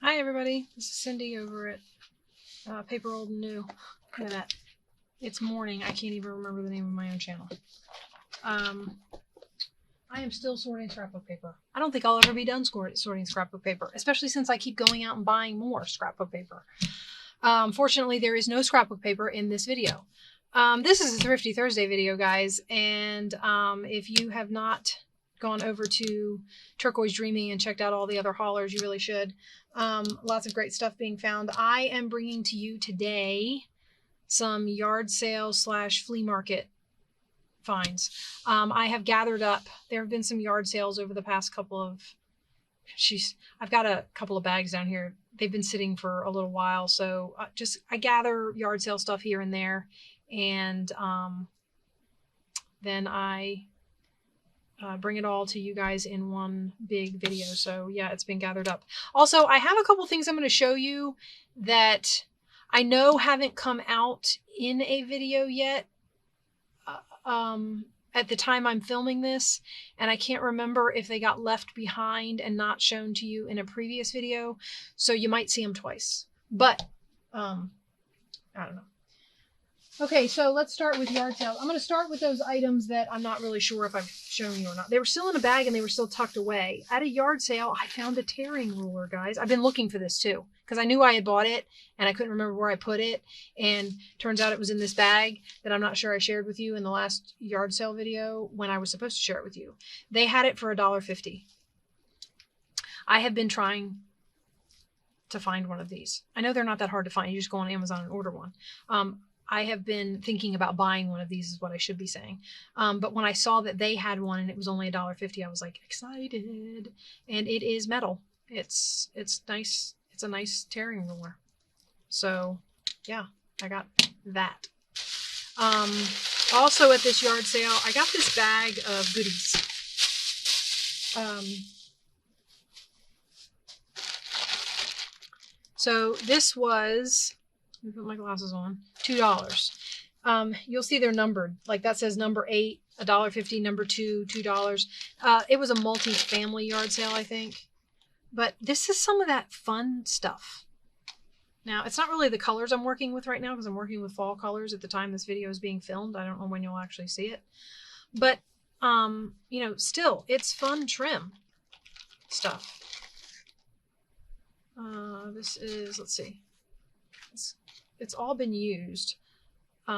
Hi everybody, this is Cindy over at paper.old.new. Look at that. It's morning. I can't even remember the name of my own channel. I am still sorting scrapbook paper. I don't think I'll ever be done sorting scrapbook paper, especially since I keep going out and buying more scrapbook paper. Fortunately, there is no scrapbook paper in this video. This is a Thrifty Thursday video, guys, and if you have not gone over to Turquoise Dreaming and checked out all the other haulers, you really should. Lots of great stuff being found. I am bringing to you today some yard sale / flea market finds. I have gathered up, there have been some yard sales over the past couple of, I've got a couple of bags down here. They've been sitting for a little while. So I gather yard sale stuff here and there. And then I bring it all to you guys in one big video. So yeah, it's been gathered up. Also, I have a couple things I'm going to show you that I know haven't come out in a video yet at the time I'm filming this, and I can't remember if they got left behind and not shown to you in a previous video, so you might see them twice. But I don't know. Okay, so let's start with yard sales. I'm going to start with those items that I'm not really sure if I've shown you or not. They were still in a bag and they were still tucked away. At a yard sale, I found a tearing ruler, guys. I've been looking for this too because I knew I had bought it and I couldn't remember where I put it. And turns out it was in this bag that I'm not sure I shared with you in the last yard sale video when I was supposed to share it with you. They had it for $1.50. I have been trying to find one of these. I know they're not that hard to find. You just go on Amazon and order one. I have been thinking about buying one of these is what I should be saying. But when I saw that they had one and it was only $1.50, I was like excited. And it is metal. It's nice. It's a nice tearing ruler. So yeah, I got that. Also at this yard sale, I got this bag of goodies. So this was, let me put my glasses on, $2. You'll see they're numbered. Like that says number 8, $1.50, number 2, $2. It was a multi-family yard sale, I think. But this is some of that fun stuff. Now, it's not really the colors I'm working with right now because I'm working with fall colors at the time this video is being filmed. I don't know when you'll actually see it. But, you know, still, it's fun trim stuff. This is, let's see. It's all been used. I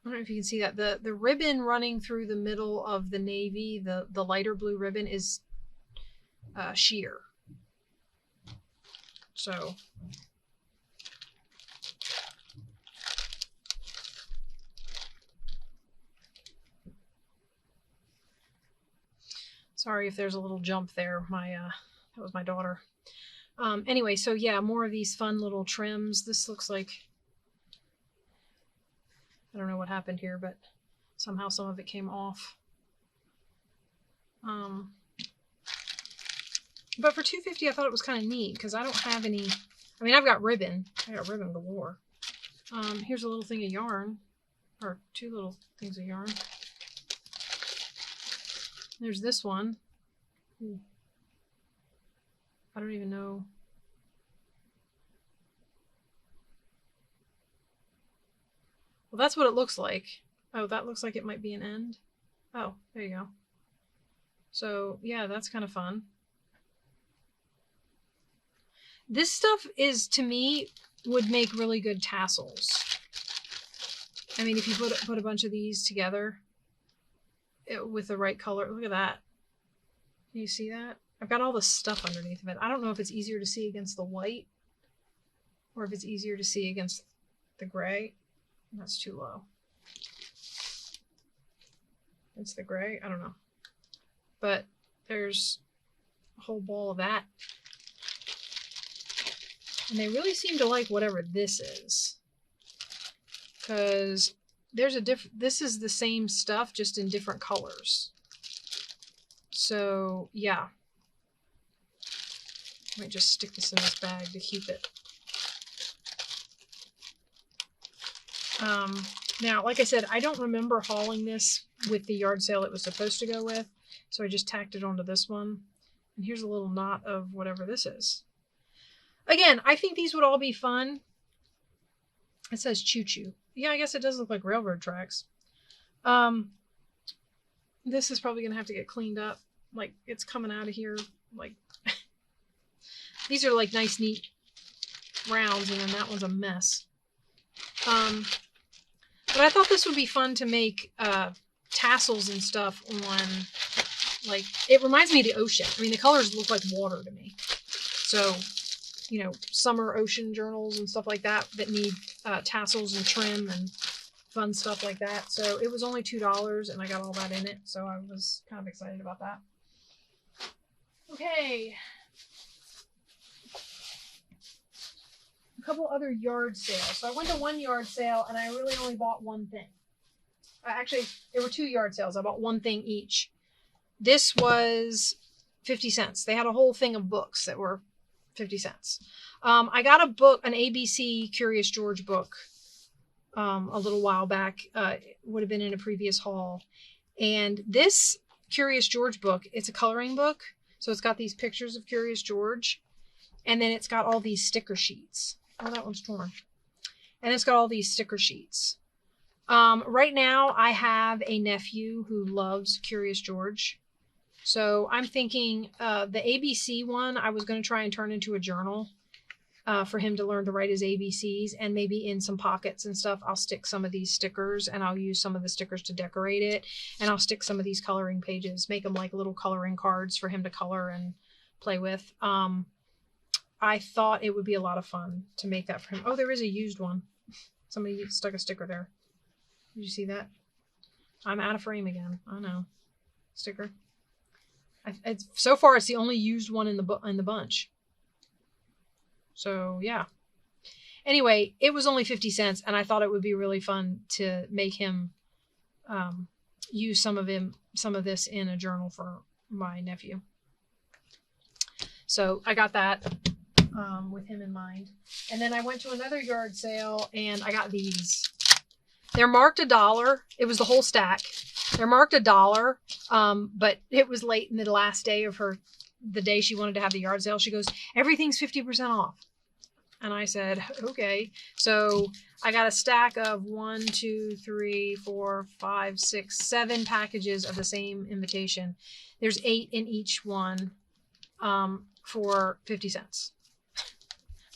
don't know if you can see that. The ribbon running through the middle of the navy, the lighter blue ribbon is sheer. So sorry if there's a little jump there. That was my daughter. Anyway, so yeah, more of these fun little trims. This looks like, I don't know what happened here, but somehow some of it came off. But for $2.50, I thought it was kind of neat because I don't have any. I mean, I've got ribbon. I got ribbon galore. Here's a little thing of yarn, or 2 little things of yarn. There's this one. Ooh. I don't even know. Well, that's what it looks like. Oh, that looks like it might be an end. Oh, there you go. So yeah, that's kind of fun. This stuff is, to me, would make really good tassels. I mean, if you put a bunch of these together with the right color, look at that. Can you see that? I've got all the stuff underneath of it. I don't know if it's easier to see against the white or if it's easier to see against the gray. That's too low. It's the gray. I don't know. But there's a whole ball of that. And they really seem to like whatever this is. Because there's a this is the same stuff, just in different colors. So, yeah. I might just stick this in this bag to keep it. Now, like I said, I don't remember hauling this with the yard sale it was supposed to go with, so I just tacked it onto this one. And here's a little knot of whatever this is. Again, I think these would all be fun. It says choo-choo. Yeah, I guess it does look like railroad tracks. This is probably going to have to get cleaned up. Like, it's coming out of here. Like, these are like nice, neat rounds, and then that one's a mess. But I thought this would be fun to make tassels and stuff on, like, it reminds me of the ocean. I mean, the colors look like water to me. So, you know, summer ocean journals and stuff like that that need tassels and trim and fun stuff like that. So it was only $2 and I got all that in it. So I was kind of excited about that. Okay. A couple other yard sales. So I went to one yard sale and I really only bought one thing. Actually, there were 2 yard sales. I bought one thing each. This was 50 cents. They had a whole thing of books that were 50 cents. I got a book, an ABC Curious George book, a little while back. It would have been in a previous haul. And this Curious George book, it's a coloring book. So it's got these pictures of Curious George. And then it's got all these sticker sheets. Oh, that one's torn. And it's got all these sticker sheets. Right now, I have a nephew who loves Curious George. So I'm thinking the ABC one, I was going to try and turn into a journal for him to learn to write his ABCs. And maybe in some pockets and stuff, I'll stick some of these stickers and I'll use some of the stickers to decorate it. And I'll stick some of these coloring pages, make them like little coloring cards for him to color and play with. I thought it would be a lot of fun to make that for him. Oh, there is a used one. Somebody stuck a sticker there. Did you see that? I'm out of frame again. I know. Sticker. So far, it's the only used one in the bunch. So, yeah. Anyway, it was only 50 cents, and I thought it would be really fun to make him use some of this in a journal for my nephew. So I got that with him in mind. And then I went to another yard sale, and I got these. They're marked $1. It was the whole stack. They're marked $1, but it was late in the last day of the day she wanted to have the yard sale. She goes, everything's 50% off. And I said, okay. So I got a stack of 1, 2, 3, 4, 5, 6, 7 packages of the same invitation. There's 8 in each one for 50 cents.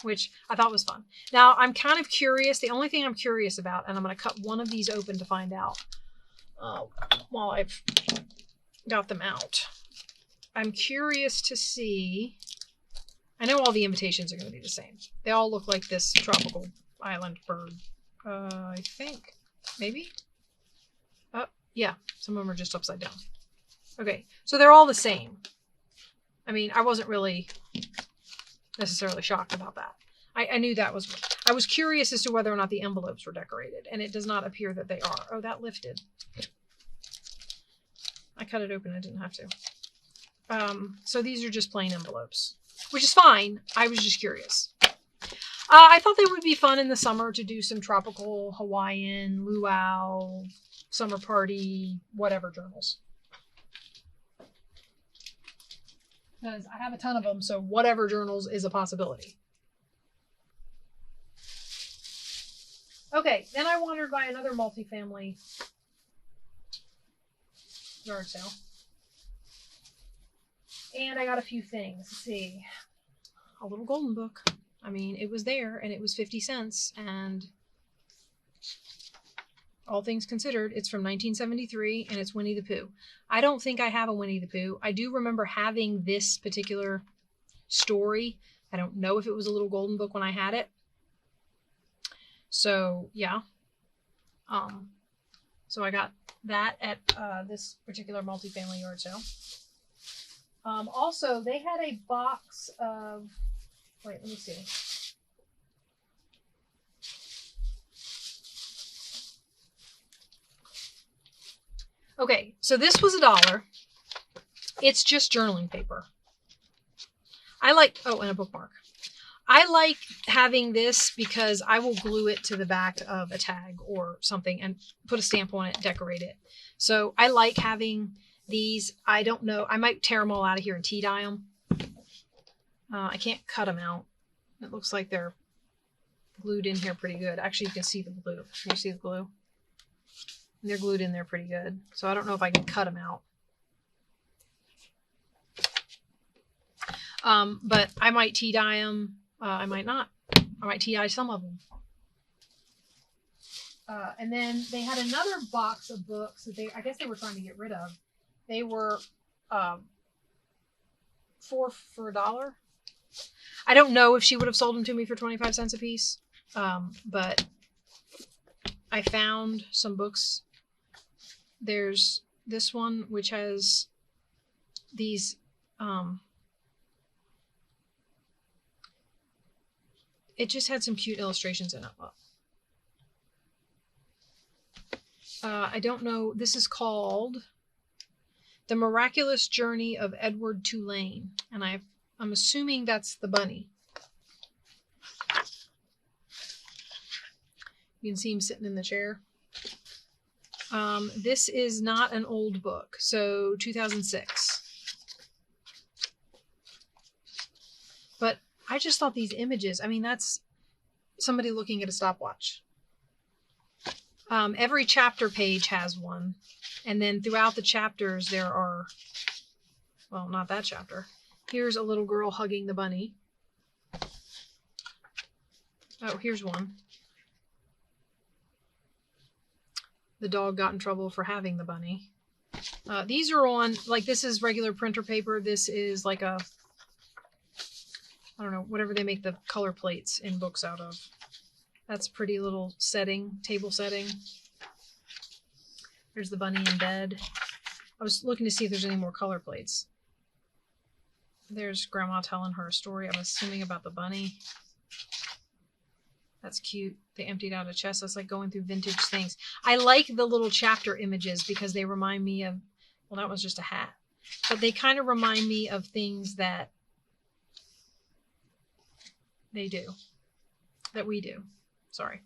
Which I thought was fun. Now, I'm kind of curious. The only thing I'm curious about, and I'm going to cut one of these open to find out while I've got them out. I'm curious to see. I know all the invitations are going to be the same. They all look like this tropical island bird. I think. Maybe? Yeah. Some of them are just upside down. Okay. So they're all the same. I mean, I wasn't really necessarily shocked about that. I knew that was. I was curious as to whether or not the envelopes were decorated, and it does not appear that they are. Oh, that lifted. I cut it open. I didn't have to. So these are just plain envelopes, which is fine. I was just curious. I thought they would be fun in the summer to do some tropical Hawaiian, luau, summer party, whatever journals. Because I have a ton of them, so whatever journals is a possibility. Okay, then I wandered by another multifamily yard sale. And I got a few things. Let's see. A little golden book. I mean, it was there, and it was 50 cents, and all things considered, it's from 1973, and it's Winnie the Pooh. I don't think I have a Winnie the Pooh. I do remember having this particular story. I don't know if it was a little golden book when I had it. So, yeah. So I got that at this particular multifamily yard sale. Also, they had a box of... Wait, let me see. Okay, so this was $1. It's just journaling paper. I like, oh, and a bookmark. I like having this because I will glue it to the back of a tag or something and put a stamp on it, decorate it. So I like having These, I don't know. I might tear them all out of here and tea dye them. I can't cut them out. It looks like they're glued in here pretty good. Actually, you can see the glue. Can you see the glue? And they're glued in there pretty good. So I don't know if I can cut them out. But I might tea dye them. I might not. I might tea dye some of them. And then they had another box of books that I guess they were trying to get rid of. They were 4 for $1. I don't know if she would have sold them to me for 25 cents a piece. But I found some books. There's this one, which has these, it just had some cute illustrations in it. I don't know. This is called The Miraculous Journey of Edward Tulane. And I'm assuming that's the bunny. You can see him sitting in the chair. This is not an old book. So 2006. But I just thought these images, I mean, that's somebody looking at a stopwatch. Every chapter page has one. And then throughout the chapters, there are, well, not that chapter. Here's a little girl hugging the bunny. Oh, here's one. The dog got in trouble for having the bunny. These are on, like, this is regular printer paper. This is like a, I don't know, whatever they make the color plates in books out of. That's a pretty little setting, table setting. There's the bunny in bed. I was looking to see if there's any more color plates. There's Grandma telling her a story, I'm assuming about the bunny. That's cute. They emptied out a chest. That's like going through vintage things. I like the little chapter images because they remind me of, well, that was just a hat. But they kind of remind me of things that they do. That we do. Sorry.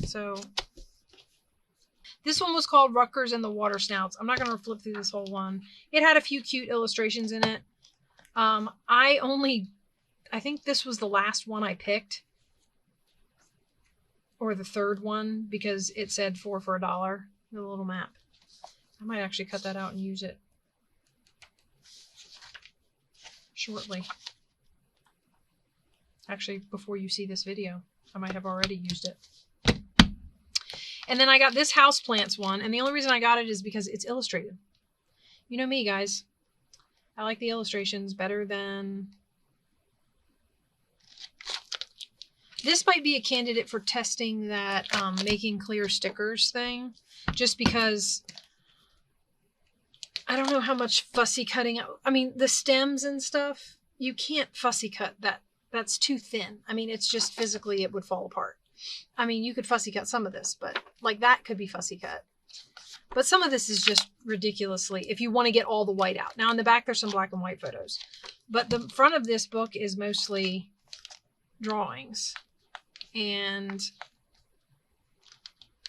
So this one was called Rutgers and the Water Snouts. I'm not going to flip through this whole one. It had a few cute illustrations in it. I think this was the last one I picked. Or the third one, because it said 4 for $1. The little map. I might actually cut that out and use it shortly. Actually, before you see this video, I might have already used it. And then I got this houseplants one, and the only reason I got it is because it's illustrated. You know me, guys. I like the illustrations better than... This might be a candidate for testing that making clear stickers thing, just because I don't know how much fussy cutting. I mean, the stems and stuff, you can't fussy cut that. That's too thin. I mean, it's just physically, it would fall apart. I mean, you could fussy cut some of this, but like that could be fussy cut. But some of this is just ridiculously, if you want to get all the white out. Now in the back, there's some black and white photos, but the front of this book is mostly drawings. And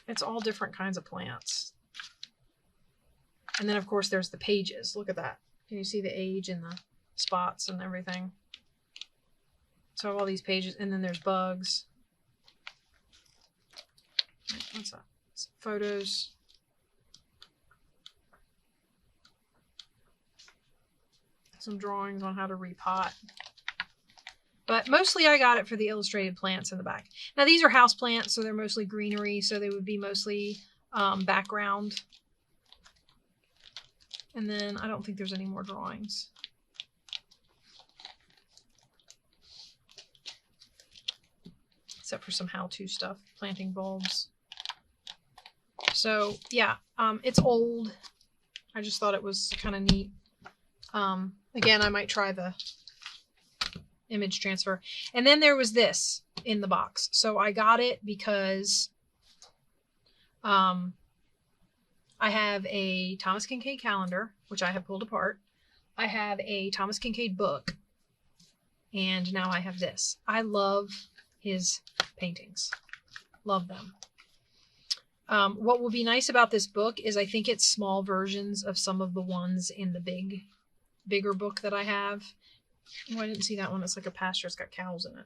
it's all different kinds of plants. And then, of course, there's the pages. Look at that. Can you see the age and the spots and everything? So all these pages. And then there's bugs. What's that? Some photos. Some drawings on how to repot. But mostly I got it for the illustrated plants in the back. Now these are house plants, so they're mostly greenery, so they would be mostly background. And then I don't think there's any more drawings. Except for some how-to stuff, planting bulbs. So yeah, it's old. I just thought it was kind of neat. Again, I might try the image transfer. And then there was this in the box. So I got it because I have a Thomas Kincaid calendar, which I have pulled apart. I have a Thomas Kincaid book. And now I have this. I love his paintings. Love them. What will be nice about this book is I think it's small versions of some of the ones in the bigger book that I have. Oh, I didn't see that one. It's like a pasture. It's got cows in it.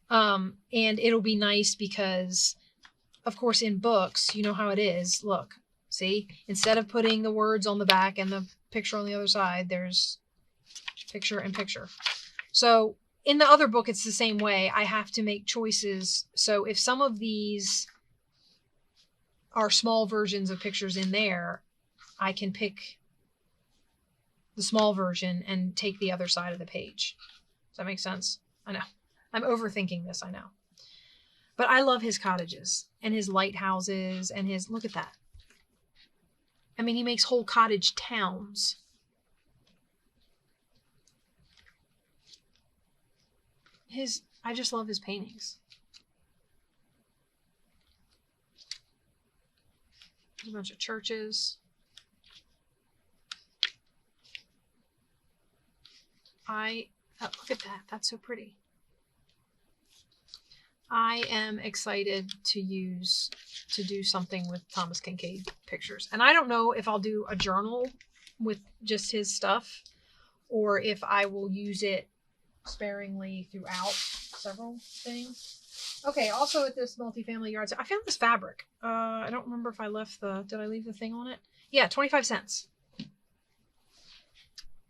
And it'll be nice because, of course, in books, you know how it is. Look, see, instead of putting the words on the back and the picture on the other side, there's picture and picture. So in the other book, it's the same way. I have to make choices. So if some of these are small versions of pictures in there, I can pick the small version and take the other side of the page. Does that make sense? I know. I'm overthinking this, I know. But I love his cottages and his lighthouses and his, look at that. I mean, he makes whole cottage towns. I just love his paintings. There's a bunch of churches. Look at that. That's so pretty. I am excited to do something with Thomas Kincaid pictures. And I don't know if I'll do a journal with just his stuff or if I will use it sparingly throughout several things. Okay, also at this multifamily yard sale, I found this fabric. I don't remember if I left did I leave the thing on it? Yeah, 25 cents.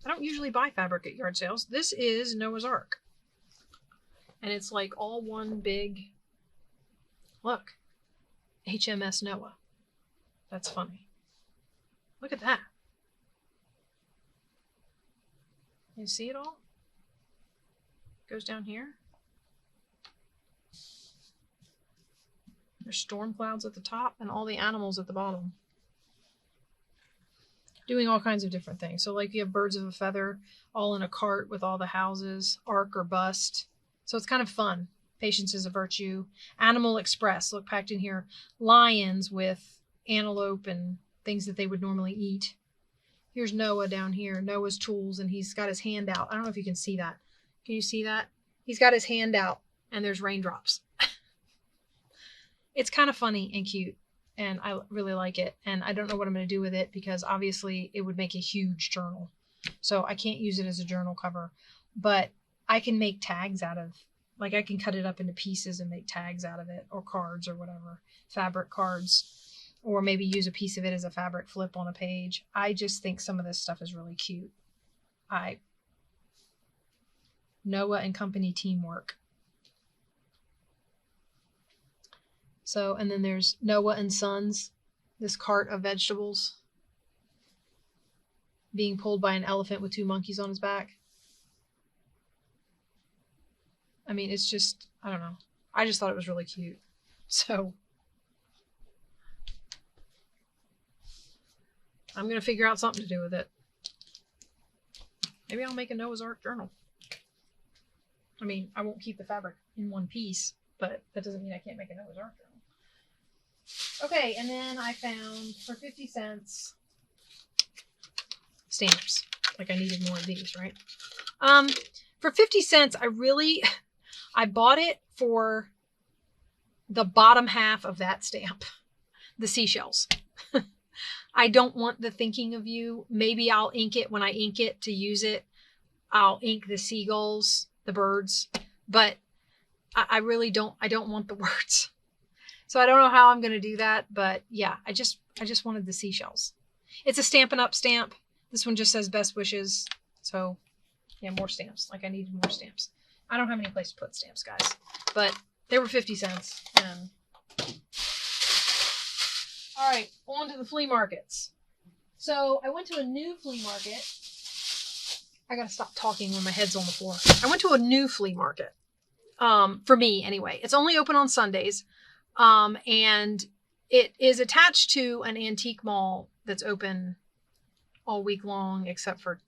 I don't usually buy fabric at yard sales. This is Noah's Ark. And it's like all one big, look, HMS Noah. That's funny. Look at that. You see it all? Goes down here. There's storm clouds at the top and all the animals at the bottom. Doing all kinds of different things. So like you have birds of a feather all in a cart with all the houses, ark or bust. So it's kind of fun. Patience is a virtue. Animal Express, look, packed in here. Lions with antelope and things that they would normally eat. Here's Noah down here, Noah's tools, and he's got his hand out. I don't know if you can see that. Can you see that? He's got his hand out and there's raindrops. It's kind of funny and cute and I really like it. And I don't know what I'm going to do with it because obviously it would make a huge journal. So I can't use it as a journal cover, but I can make tags out of, like I can cut it up into pieces and make tags out of it or cards or whatever, fabric cards, or maybe use a piece of it as a fabric flip on a page. I just think some of this stuff is really cute. Noah and Company teamwork. So, and then there's Noah and Sons, this cart of vegetables being pulled by an elephant with two monkeys on his back. I mean, it's just, I don't know. I just thought it was really cute. So I'm going to figure out something to do with it. Maybe I'll make a Noah's Ark journal. I mean, I won't keep the fabric in one piece, but that doesn't mean I can't make a Noah's Ark journal. Okay, and then I found for 50 cents stamps. Like I needed more of these, right? For 50 cents, I bought it for the bottom half of that stamp, the seashells. I don't want the thinking of you. Maybe I'll ink it when I ink it to use it. I'll ink the seagulls, the birds, but I really don't want the words. So I don't know how I'm going to do that, but yeah, I just wanted the seashells. It's a Stampin' Up stamp. This one just says best wishes. So yeah, more stamps. Like I needed more stamps. I don't have any place to put stamps, guys, but they were 50 cents. And all right, on to the flea markets. So I went to a new flea market. I got to stop talking when my head's on the floor. I went to a new flea market. For me anyway. It's only open on Sundays. And it is attached to an antique mall that's open all week long, except for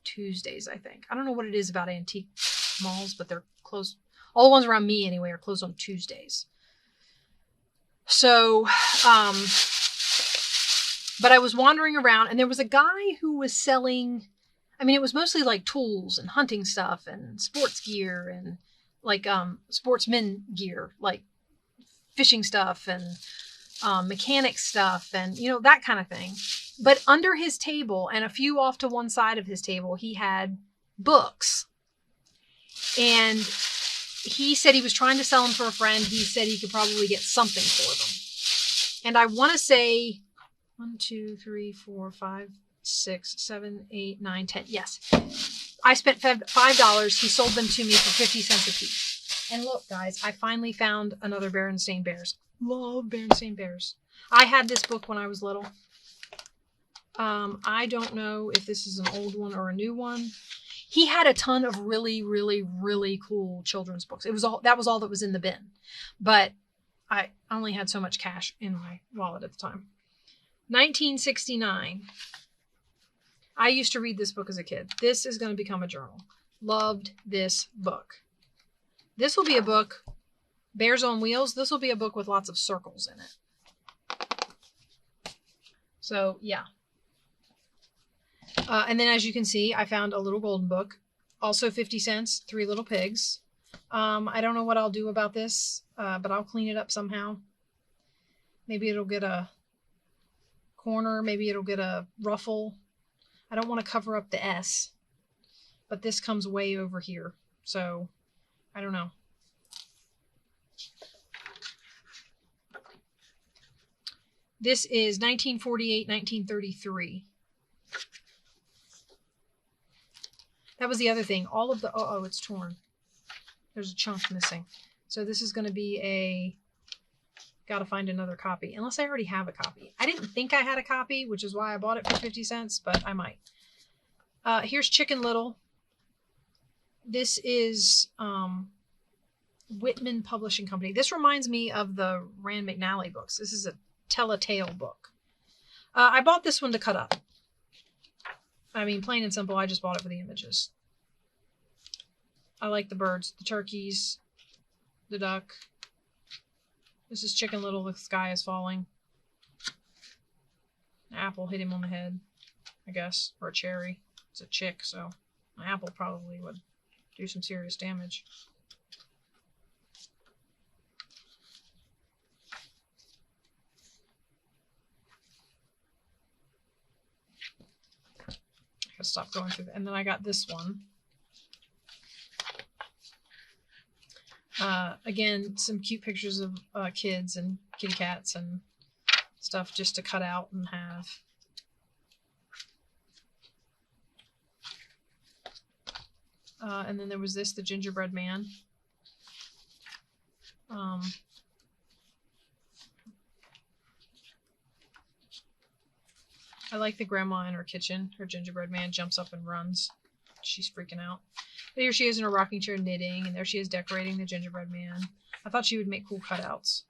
Tuesdays, I think. I don't know what it is about antique malls, but they're closed. All the ones around me anyway are closed on Tuesdays. So, but I was wandering around and there was a guy who was selling, I mean, it was mostly like tools and hunting stuff and sports gear and like sportsman gear, like fishing stuff and mechanic stuff and, you know, that kind of thing. But under his table and a few off to one side of his table, he had books. And he said he was trying to sell them for a friend. He said he could probably get something for them. And I want to say 1, 2, 3, 4, 5, 6, 7, 8, 9, 10. Yes. I spent $5. He sold them to me for 50 cents a piece. And look, guys, I finally found another Berenstain Bears. Love Berenstain Bears. I had this book when I was little. I don't know if this is an old one or a new one. He had a ton of really, really, really cool children's books. That was all that was in the bin. But I only had so much cash in my wallet at the time. 1969. I used to read this book as a kid. This is going to become a journal. Loved this book. This will be a book, Bears on Wheels. This will be a book with lots of circles in it. So, yeah. And then as you can see, I found a little golden book. Also 50 cents, 3 Little Pigs. I don't know what I'll do about this, but I'll clean it up somehow. Maybe it'll get a corner. Maybe it'll get a ruffle. I don't want to cover up the S, but this comes way over here. So, I don't know. This is 1948, 1933. That was the other thing. All of the, oh, it's torn. There's a chunk missing. So this is going to be gotta find another copy. Unless I already have a copy. I didn't think I had a copy, which is why I bought it for 50 cents, but I might. Here's Chicken Little. This is Whitman Publishing Company. This reminds me of the Rand McNally books. This is a Tell a Tale book. I bought this one to cut up. I mean, plain and simple, I just bought it for the images. I like the birds, the turkeys, the duck. This is Chicken Little, the sky is falling. An apple hit him on the head, I guess, or a cherry. It's a chick, so an apple probably would do some serious damage. I gotta stop going through that. And then I got this one. Again, some cute pictures of kids and kitty cats and stuff just to cut out and have. And then there was this, the Gingerbread Man. I like the grandma in her kitchen. Her gingerbread man jumps up and runs. She's freaking out. But here she is in her rocking chair knitting, and there she is decorating the gingerbread man. I thought she would make cool cutouts.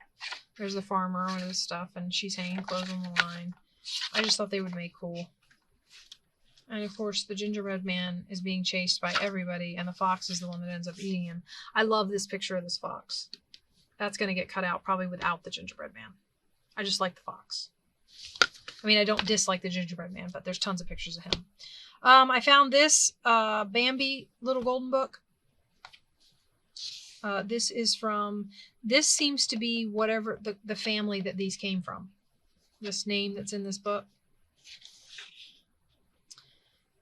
There's the farmer with his stuff, and she's hanging clothes on the line. I just thought they would make cool. And of course, the gingerbread man is being chased by everybody, and the fox is the one that ends up eating him. I love this picture of this fox. That's going to get cut out probably without the gingerbread man. I just like the fox. I mean, I don't dislike the gingerbread man, but there's tons of pictures of him. I found this Bambi little golden book. This seems to be whatever the family that these came from. This name that's in this book.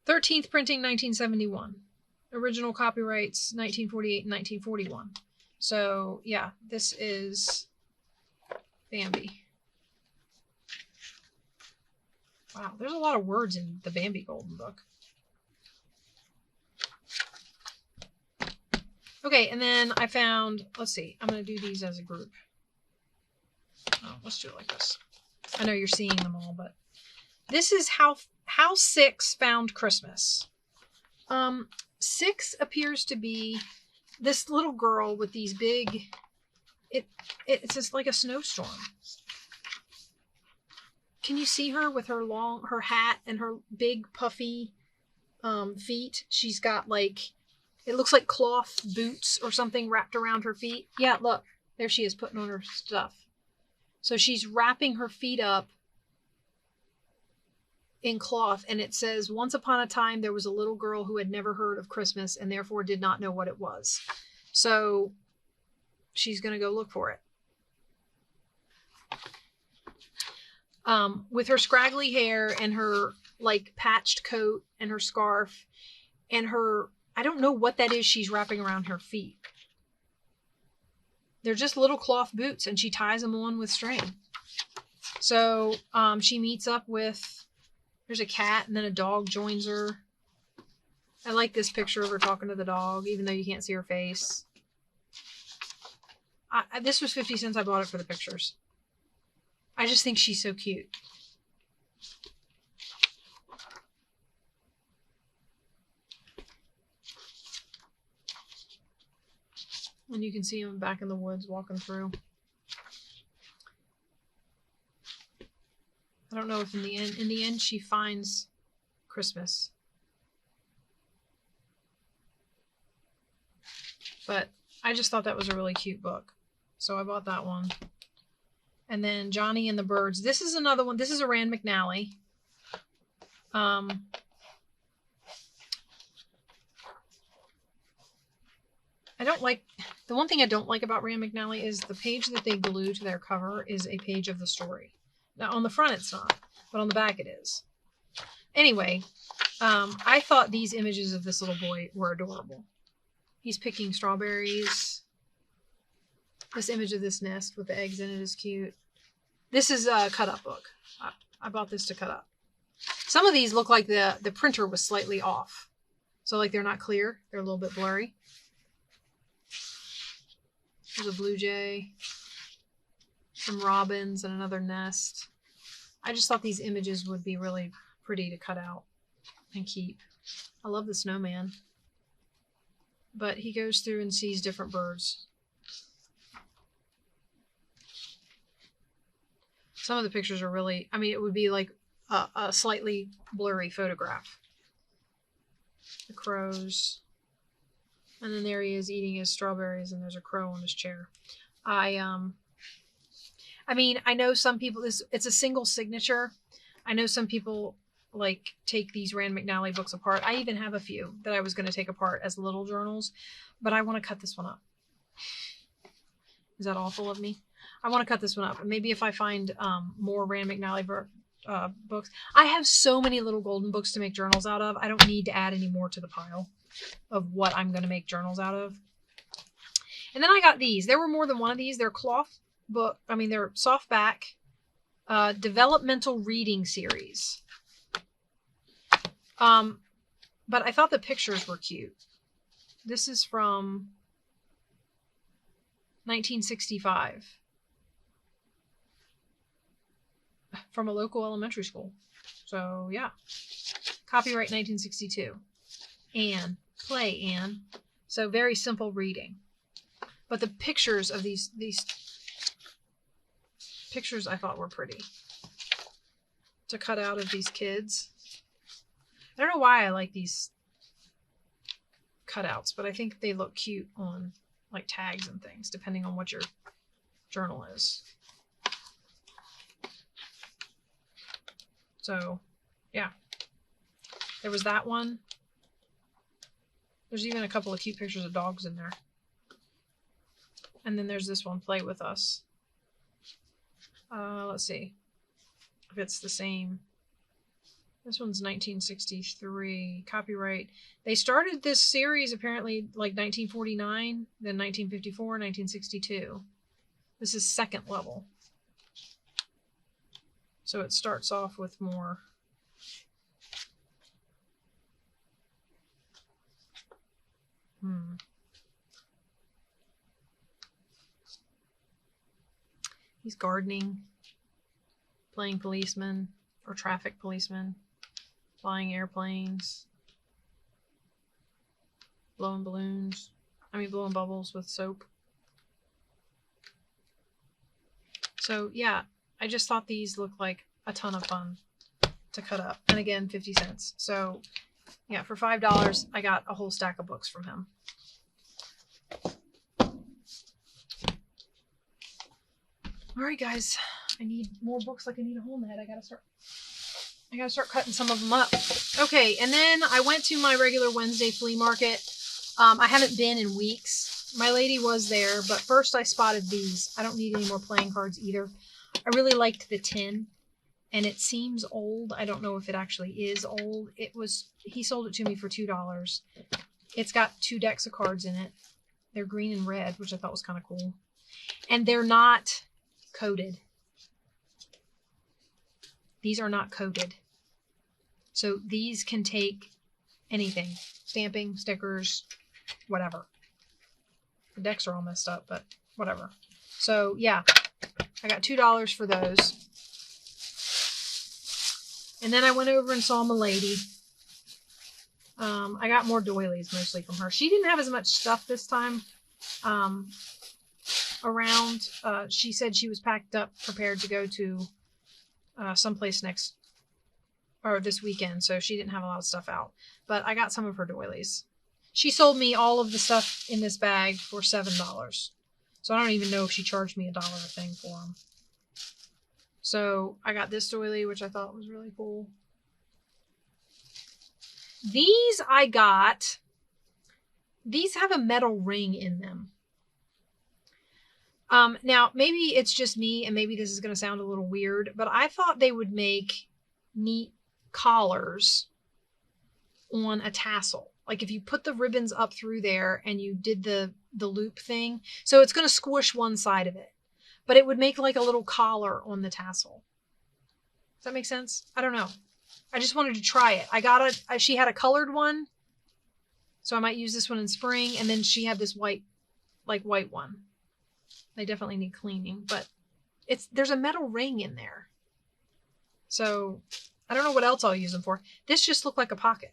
13th printing, 1971. Original copyrights, 1948 and 1941. So, yeah, this is Bambi. Wow, there's a lot of words in the Bambi Golden Book. Okay, and then I found, let's see, I'm going to do these as a group. Oh, let's do it like this. I know you're seeing them all, but this is How Six Found Christmas. Six appears to be this little girl with these big, it's just like a snowstorm. Can you see her with her hat and her big puffy feet? She's got like, it looks like cloth boots or something wrapped around her feet. Yeah, look, there she is putting on her stuff. So she's wrapping her feet up in cloth, and it says, "Once upon a time there was a little girl who had never heard of Christmas and therefore did not know what it was." So she's going to go look for it. With her scraggly hair and her like patched coat and her scarf and her, I don't know what that is she's wrapping around her feet. They're just little cloth boots, and she ties them on with string. So she meets up with, there's a cat, and then a dog joins her. I like this picture of her talking to the dog, even though you can't see her face. This was 50 cents. I bought it for the pictures. I just think she's so cute. And you can see him back in the woods walking through. I don't know if in the end she finds Christmas. But I just thought that was a really cute book. So I bought that one. And then Johnny and the Birds. This is another one. This is a Rand McNally. I don't like, the one thing I don't like about Rand McNally is the page that they glue to their cover is a page of the story. Now on the front it's not, but on the back it is. Anyway, I thought these images of this little boy were adorable. He's picking strawberries. This image of this nest with the eggs in it is cute. This is a cut-up book. I bought this to cut up. Some of these look like the printer was slightly off. So like they're not clear. They're a little bit blurry. There's a blue jay. Some robins and another nest. I just thought these images would be really pretty to cut out and keep. I love the snowman. But he goes through and sees different birds. Some of the pictures are really, I mean, it would be like a slightly blurry photograph. The crows. And then there he is eating his strawberries, and there's a crow on his chair. I mean, I know some people, it's a single signature. I know some people like take these Rand McNally books apart. I even have a few that I was going to take apart as little journals, but I want to cut this one up. Is that awful of me? I want to cut this one up. And maybe if I find more Rand McNally books. I have so many little golden books to make journals out of. I don't need to add any more to the pile of what I'm going to make journals out of. And then I got these. There were more than one of these. They're cloth book. I mean, they're softback developmental reading series. But I thought the pictures were cute. This is from 1965. From a local elementary school. So, yeah. Copyright 1962. Anne. Play, Anne. So, very simple reading. But the pictures of these pictures I thought were pretty. To cut out of these kids. I don't know why I like these cutouts, but I think they look cute on like tags and things, depending on what your journal is. So, yeah. There was that one. There's even a couple of cute pictures of dogs in there. And then there's this one, Play With Us. Let's see if it's the same. This one's 1963. Copyright. They started this series apparently like 1949, then 1954, 1962. This is second level. So it starts off with more. He's gardening, playing policeman or traffic policeman, flying airplanes, blowing balloons. Blowing bubbles with soap. So yeah, I just thought these looked like a ton of fun to cut up. And again, 50 cents. So yeah, for $5, I got a whole stack of books from him. All right, guys, I need more books like I need a hole in the head. I gotta start I gotta start cutting some of them up. Okay, and then I went to my regular Wednesday flea market. I haven't been in weeks. My lady was there, but first I spotted these. I don't need any more playing cards either. I really liked the tin, and it seems old. I don't know if it actually is old. He sold it to me for $2. It's got 2 decks of cards in it. They're green and red, which I thought was kind of cool. And they're not coated. These are not coated. So these can take anything. Stamping, stickers, whatever. The decks are all messed up, but whatever. So yeah, I got $2 for those. And then I went over and saw my lady. I got more doilies mostly from her. She didn't have as much stuff this time around. She said she was packed up, prepared to go to someplace this weekend, so she didn't have a lot of stuff out. But I got some of her doilies. She sold me all of the stuff in this bag for $7. So I don't even know if she charged me $1 a thing for them. So I got this doily, which I thought was really cool. These I got. These have a metal ring in them. Now, maybe it's just me, and maybe this is going to sound a little weird, but I thought they would make neat collars on a tassel. Like if you put the ribbons up through there and you did the loop thing. So it's going to squish one side of it, but it would make like a little collar on the tassel. Does that make sense? I don't know. I just wanted to try it. She had a colored one, so I might use this one in spring. And then she had this white one. They definitely need cleaning, but there's a metal ring in there. So I don't know what else I'll use them for. This just looked like a pocket.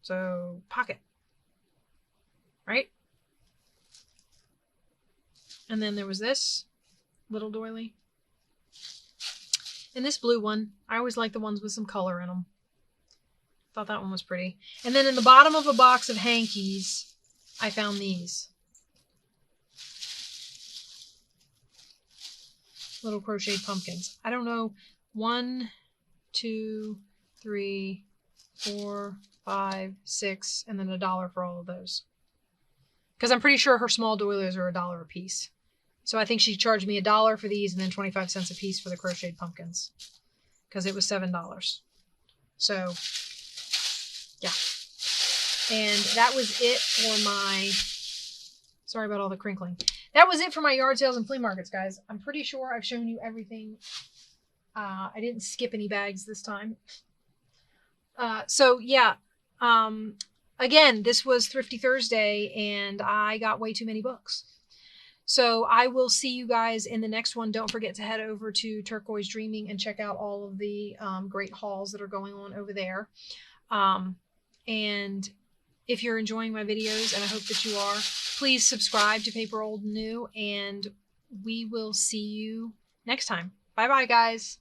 So pocket, right? And then there was this little doily. And this blue one. I always like the ones with some color in them. Thought that one was pretty. And then in the bottom of a box of hankies, I found these. Little crocheted pumpkins. I don't know. 1, 2, 3, 4, 5, 6, and then $1 for all of those. Because I'm pretty sure her small doilies are $1 a piece. So I think she charged me $1 for these and then 25 cents a piece for the crocheted pumpkins. Because it was $7. So, yeah. And that was it for my... Sorry about all the crinkling. That was it for my yard sales and flea markets, guys. I'm pretty sure I've shown you everything. I didn't skip any bags this time. So, yeah. Again, this was Thrifty Thursday, and I got way too many books. So I will see you guys in the next one. Don't forget to head over to Turquoise Dreaming and check out all of the great hauls that are going on over there. And if you're enjoying my videos, and I hope that you are, please subscribe to Paper Old New, and we will see you next time. Bye-bye, guys.